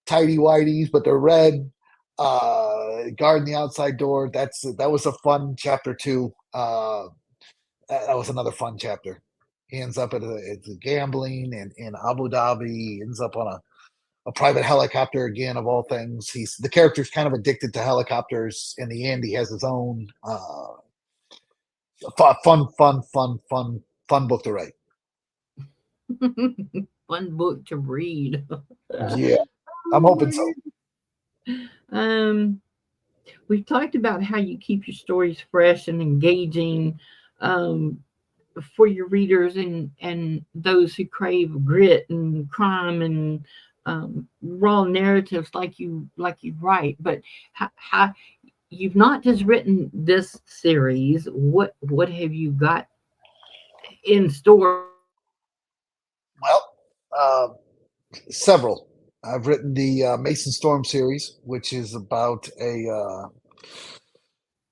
tidy whities, but they're red. Guarding the outside door. That was a fun chapter too. That was another fun chapter. He ends up at gambling in Abu Dhabi. He ends up on a private helicopter again, of all things. The character's kind of addicted to helicopters. In the end, he has his own fun book to write. Fun book to read. Yeah, I'm Oh hoping my so. goodness. Um, we've talked about how you keep your stories fresh and engaging um, for your readers and those who crave grit and crime and raw narratives like you write. But how you've not just written this series. What have you got in store for the next Well, series? uh, several. I've written the Mason Storm series, which is about a.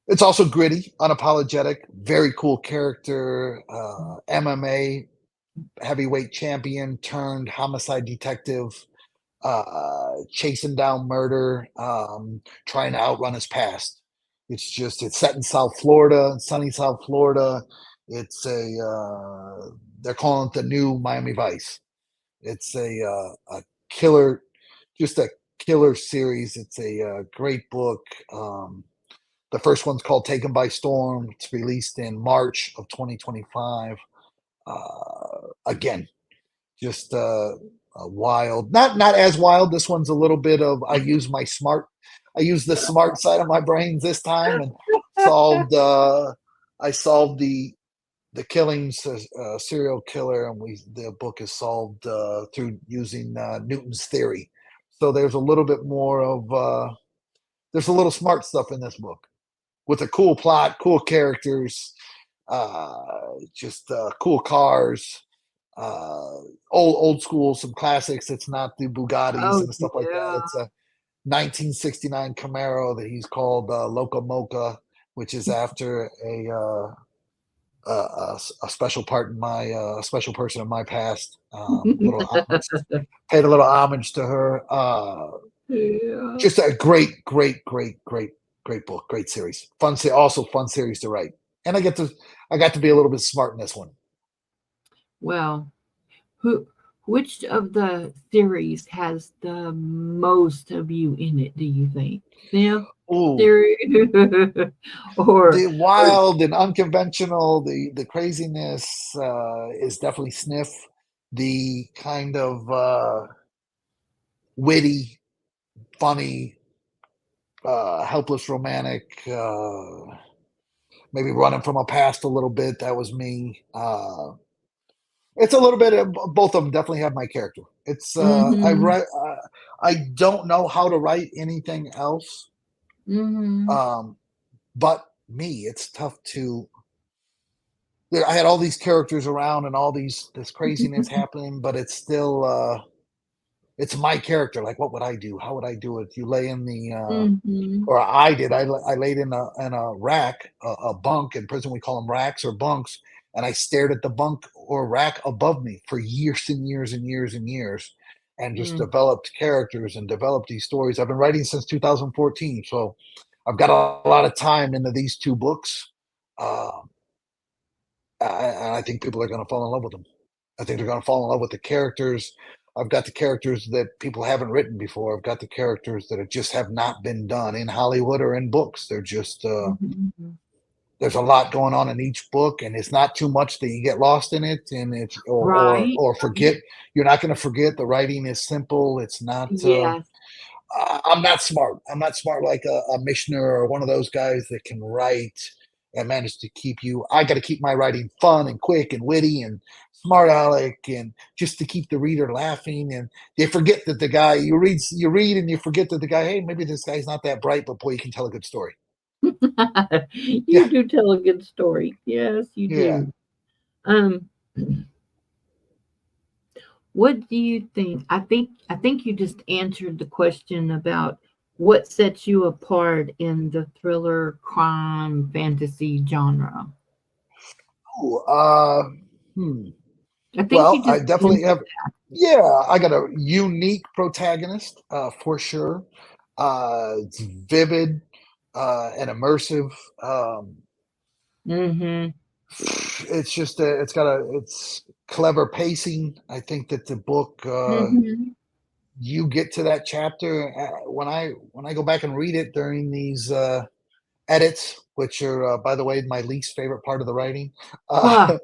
It's also gritty, unapologetic, very cool character, MMA heavyweight champion turned homicide detective, chasing down murder, trying to outrun his past. It's set in South Florida, sunny South Florida. It's they're calling it the new Miami Vice. It's a killer, just a killer series. It's a great book. The first one's called Taken by Storm. It's released in March of 2025. Again, just wild. Not as wild. This one's a little bit of I use the smart side of my brains this time and solved. I solved the killings, serial killer, and the book is solved through using Newton's theory. So there's a little bit more of there's a little smart stuff in this book with a cool plot, cool characters, just cool cars, old school, some classics. It's not the Bugattis Oh and stuff like that. yeah. It's a 1969 Camaro that he's called Loco Mocha, which is after a special part in my special person in my past. Little homage, paid a little homage to her. Yeah. Just a great book, great series. Also fun series to write. And I got to be a little bit smart in this one. Well, who which of the series has the most of you in it, do you think? Sniff Ooh, theory or the wild and unconventional, the craziness is definitely Sniff. The kind of witty, funny, helpless romantic, maybe running from a past a little bit. That was me. It's a little bit of both of them. Definitely have my character. It's I mhm. write. I don't know how to write anything else, Mhm. um, but me. It's tough to. I had all these characters around and all this craziness happening, but it's still it's my character. Like, what would I do? How would I do it? You lay in the Mhm. or I did. I laid in a rack, a bunk in prison. We call them racks or bunks, and I stared at the bunk or rack above me for years and years and years and years, and just Mm. developed characters and developed these stories. I've been writing since 2014, so I've got a lot of time into these two books. Uh, I think people are going to fall in love with them. I think they're going to fall in love with the characters. I've got the characters that people haven't written before. I've got the characters that just have not been done in Hollywood or in books. They're just Mhm. there's a lot going on in each book, and it's not too much that you get lost in it, and it's Right. or forget. You're not going to forget. The writing is simple. It's not. Yes. I'm not smart. I'm not smart like a Mishner or one of those guys that can write and manage to keep you. I got to keep my writing fun and quick and witty and smart aleck and just to keep the reader laughing. And they forget that the guy you read and you forget that the guy, hey, maybe this guy's not that bright, but boy, you can tell a good story. You Yeah, do tell a good story. Yes, you yeah. do. Um, what do you think? I think you just answered the question about what sets you apart in the thriller, crime, fantasy genre. Ooh, hmm. I think you Well, I just definitely mentioned. have. Yeah, I got a unique protagonist for sure. It's vivid and immersive. Um, Mm-hmm. it's just it's clever pacing. I think that the book Mm-hmm. you get to that chapter when I go back and read it during these edits, which are by the way my least favorite part of the writing. Huh,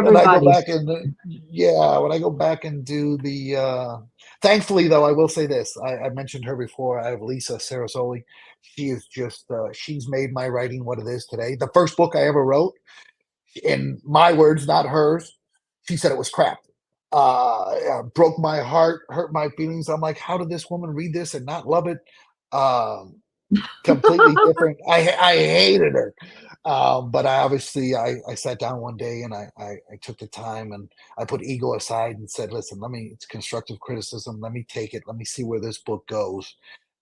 When I go everybody's. back and yeah, when I go back and do the thankfully though, I will say this. I mentioned her before. I have Lisa Sarasoli. She is just she's made my writing what it is today. The first book I ever wrote, in my words, not hers, she said it was crap. Broke my heart, hurt my feelings. I'm like, how did this woman read this and not love it? Um, Completely different. I hated her. But I sat down one day and I took the time and I put ego aside and said, listen, it's constructive criticism. Let me take it. Let me see where this book goes.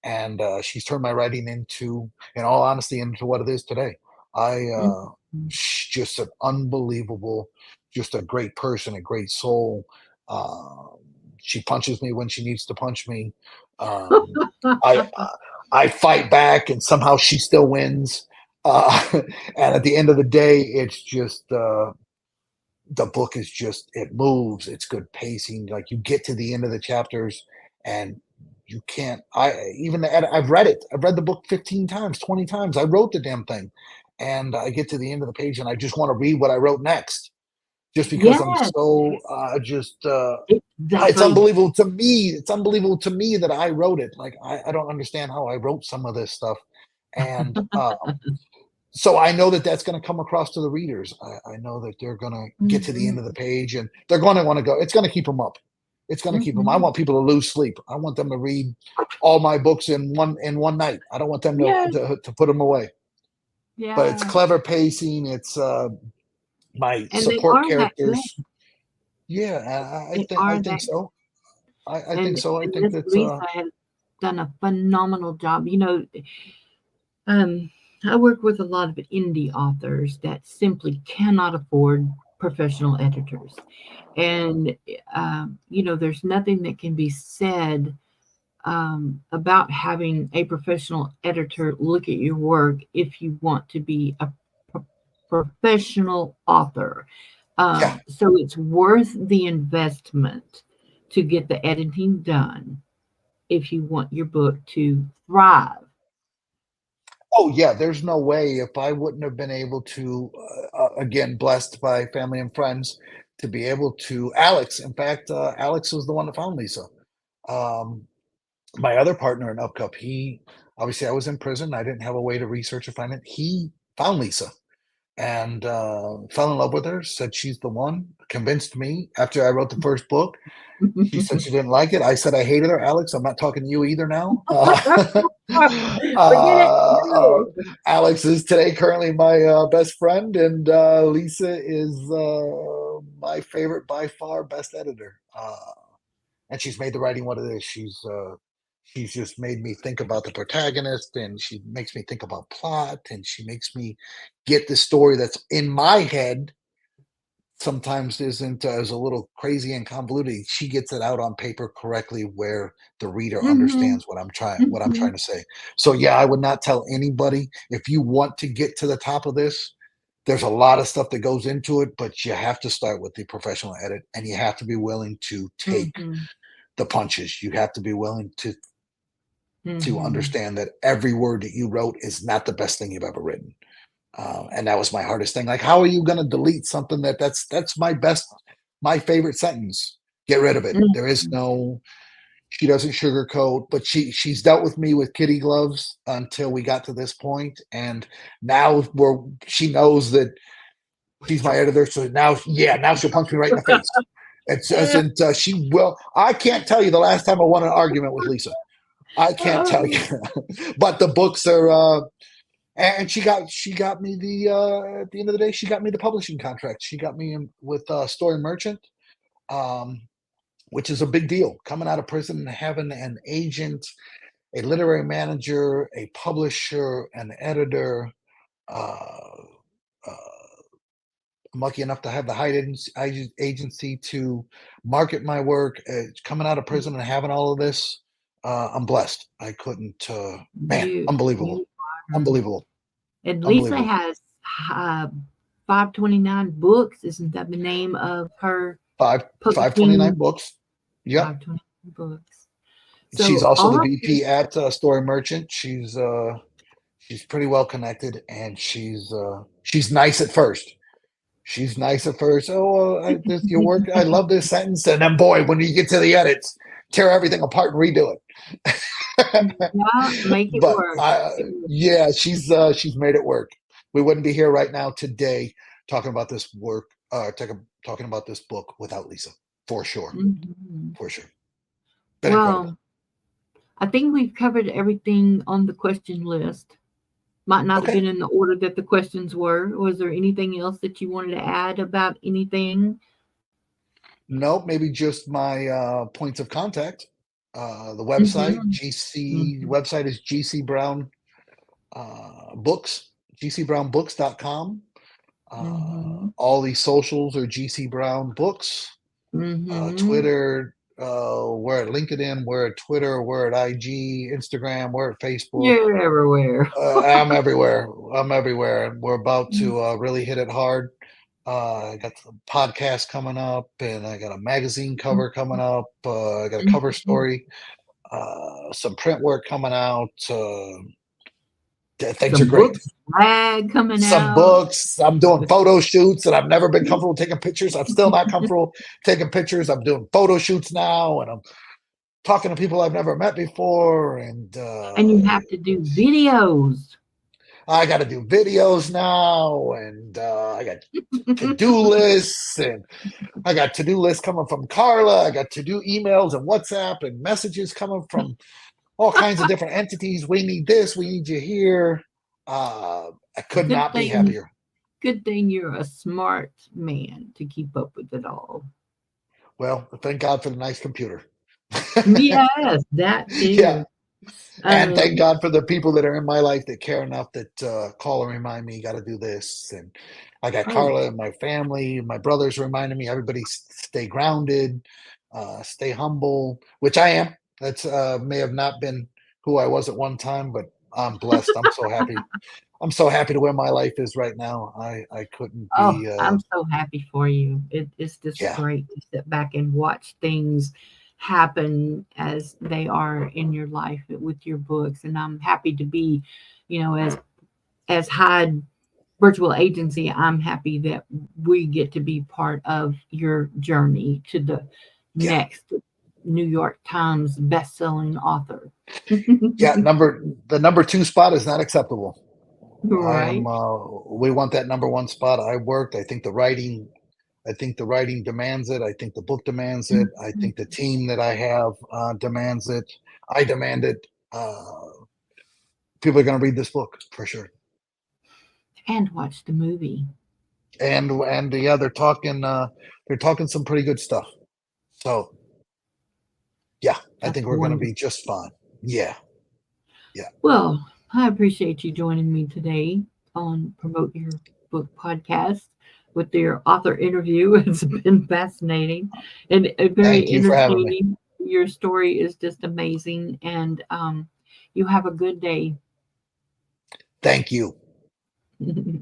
And she's turned my writing into, in all honesty, into what it is today. I, Mhm. just an unbelievable, just a great person, a great soul. Um, she punches me when she needs to punch me. Um, I, I fight back and somehow she still wins. And at the end of the day, it's just the book is just it moves. It's good pacing. Like you get to the end of the chapters, and you can't. I've read it. I've read the book 15 times, 20 times. I wrote the damn thing, and I get to the end of the page, and I just want to read what I wrote next, just because I'm Yes, so just. It's exactly. unbelievable to me. It's unbelievable to me that I wrote it. Like I don't understand how I wrote some of this stuff, and so I know that that's going to come across to the readers. I know that they're going to get to the end of the Mhm, page and they're going to want to go. It's going to keep them up. It's going to keep them. I mhm. want people to lose sleep. I want them to read all my books in one night. I don't want them Yes, to put them away. But it's yeah, clever pacing. It's my and they support are that good. characters. Yeah, They are I that think so. I think and so. I think Miss that's Lisa has done a phenomenal job. Um, I work with a lot of indie authors that simply cannot afford professional editors. And, there's nothing that can be said about having a professional editor look at your work if you want to be a pro- professional author. yeah. So it's worth the investment to get the editing done if you want your book to thrive. Oh yeah, there's no way if I wouldn't have been able to, again, blessed by family and friends to be able to. Alex, in fact, Alex was the one that found Lisa. Um, my other partner in Upcup, he obviously I was in prison. I didn't have a way to research or find it. He found Lisa and fell in love with her. Said she's the one. Convinced me after I wrote the first book. She said she didn't like it. I said I hated her. Alex, I'm not talking to you either now. Forget it. Uh, No. Alex is today currently my best friend, and Lisa is my favorite by far, best editor. And she's made the writing what it is. She's just made me think about the protagonist, and she makes me think about plot, and she makes me get the story that's in my head sometimes isn't is a little crazy and convoluted. She gets it out on paper correctly where the reader Mhm, understands what I'm trying mhm, to say. So yeah, I would not tell anybody if you want to get to the top of this. There's a lot of stuff that goes into it, but you have to start with the professional edit, and you have to be willing to take mhm, the punches. You have to be willing to mhm. understand that every word that you wrote is not the best thing you've ever written. And that was my hardest thing. Like, how are you going to delete something that's my favorite sentence? Get rid of it. There is Mhm. no. She doesn't sugarcoat, but she's dealt with me with kitty gloves until we got to this point, and now she knows that she's my editor. So now, yeah, now she'll punch me right in the face. It doesn't. She will. I can't tell you the last time I won an argument with Lisa. I can't tell you, Oh, but the books are. And she got me the at the end of the day she got me the publishing contract. She got me in with Story Merchant, um, which is a big deal. Coming out of prison and having an agent, a literary manager, a publisher, an editor. Uh, uh, I'm lucky enough to have the agency to market my work. Coming out of prison and having all of this, I'm blessed. I couldn't. Man, you unbelievable, are. unbelievable, And Lisa unbelievable. has uh, 529 books. Isn't that the name of her Five 29 publishing? books. Yep. 529 books. She's So also all the of this, VP at Story Merchant. She's pretty well connected, and she's nice at first. She's nice at first. Oh, your work. I love this sentence, and then boy, when you get to the edits, tear everything apart and redo it. yeah, make it But work. yeah, she's made it work. We wouldn't be here right now today talking about this work, talking about this book without Lisa, for sure, Mhm. for sure. Been incredible. Well, I think we've covered everything on the question list. Might not have Okay. been in the order that the questions were. Was there anything else that you wanted to add about anything? No, maybe just my points of contact. The website, Mhm, GC mhm, website is GC Brown Books, GCBrownBooks.com. mhm, All these socials are GC Brown Books. mhm. Twitter. we're at LinkedIn, we're at Twitter, we're at IG, Instagram, we're at Facebook. You're everywhere. I'm everywhere. I'm everywhere. And we're about to really hit it hard. I got the podcast coming up, and I got a magazine cover coming up. I got a cover story, some print work coming out. Things are Some great. books, swag coming Some out. books. I'm doing photo shoots, and I've never been comfortable taking pictures. I'm still not comfortable taking pictures. I'm doing photo shoots now, and I'm talking to people I've never met before, and And you have to do videos. I got to do videos now, and I got to-do lists, and I got to-do lists coming from Carla. I got to-do emails and WhatsApp and messages coming from all kinds of different entities. We need this. We need you here. I could Good not be thing, happier. good thing you're a smart man to keep up with it all. Well, thank God for the nice computer. Yes, that Yeah. too. And thank Um, God for the people that are in my life that care enough that call and remind me, you got to do this. And I got oh, Carla and my family, my brothers reminding me, everybody stay grounded, stay humble, which I am. That's may have not been who I was at one time, but I'm blessed. I'm so happy. I'm so happy to where my life is right now. I couldn't oh, be. I'm so happy for you. It's just Yeah, great to sit back and watch things happen as they are in your life with your books. And I'm happy to be, as Hyde Virtual Agency, I'm happy that we get to be part of your journey to the yeah, next New York Times best-selling author. yeah. The number two spot is not acceptable. I am. Right? We want that number one spot. I worked. I think the writing. I think the writing demands it. I think the book demands it. I Mhm. think the team that I have demands it. I demand it. People are going to read this book for sure. And watch the movie. And yeah, they're talking some pretty good stuff. So yeah, I That's think we're going to wonderful. be just fine. Yeah, yeah. Well, I appreciate you joining me today on Promote Your Book podcast with your author interview. It's been fascinating and very Thank you for having me. entertaining. Your story is just amazing, and you have a good day. Thank you. Bye.